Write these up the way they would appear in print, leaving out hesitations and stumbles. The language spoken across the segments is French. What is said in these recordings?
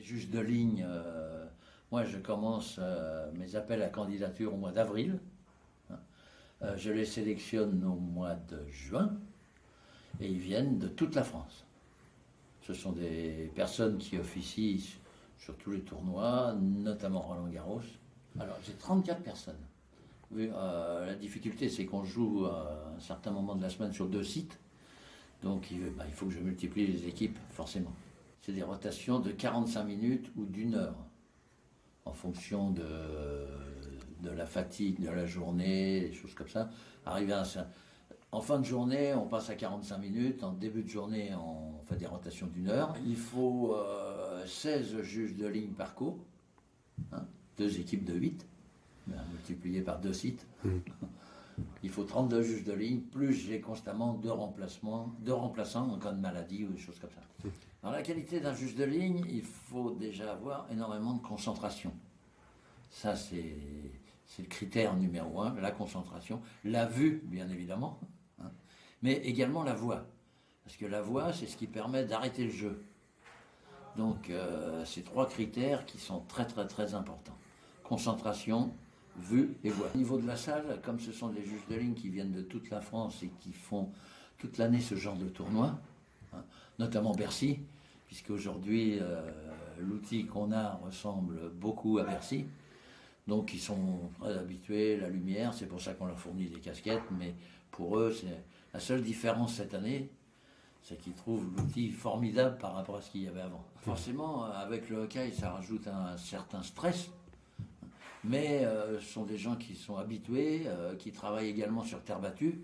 juges de ligne, moi je commence mes appels à candidature au mois d'avril. Hein. Je les sélectionne au mois de juin et ils viennent de toute la France. Ce sont des personnes qui officient sur tous les tournois, notamment Roland-Garros. Alors j'ai 34 personnes. La difficulté c'est qu'on joue à un certain moment de la semaine sur 2 sites. Donc il faut que je multiplie les équipes, forcément. C'est des rotations de 45 minutes ou d'1 heure, en fonction de la fatigue de la journée, des choses comme ça. En fin de journée, on passe à 45 minutes. En début de journée, on fait des rotations d'1 heure. Il faut 16 juges de ligne par cours, 2 équipes de 8, multipliées par 2 sites. Il faut 32 juges de ligne, plus j'ai constamment 2 remplaçants en cas de maladie ou des choses comme ça. Dans la qualité d'un juge de ligne, il faut déjà avoir énormément de concentration. Ça, c'est le critère numéro 1, la concentration. La vue, bien évidemment, mais également la voix. Parce que la voix, c'est ce qui permet d'arrêter le jeu. Donc, c'est 3 critères qui sont très, très, très importants. Concentration, vue et voix. Au niveau de la salle, comme ce sont des juges de ligne qui viennent de toute la France et qui font toute l'année ce genre de tournoi, notamment Bercy, puisque aujourd'hui l'outil qu'on a ressemble beaucoup à Bercy. Donc ils sont très habitués, la lumière, c'est pour ça qu'on leur fournit des casquettes, mais pour eux, c'est la seule différence cette année, c'est qu'ils trouvent l'outil formidable par rapport à ce qu'il y avait avant. Forcément, avec le hockey, ça rajoute un certain stress, mais ce sont des gens qui sont habitués, qui travaillent également sur terre battue,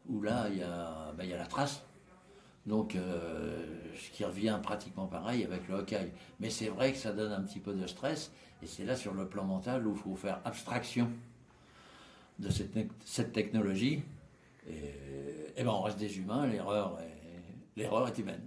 où là, il y a la trace. Donc, ce qui revient pratiquement pareil avec le hockey. Mais c'est vrai que ça donne un petit peu de stress, et c'est là sur le plan mental où il faut faire abstraction de cette technologie. Et on reste des humains, l'erreur est humaine.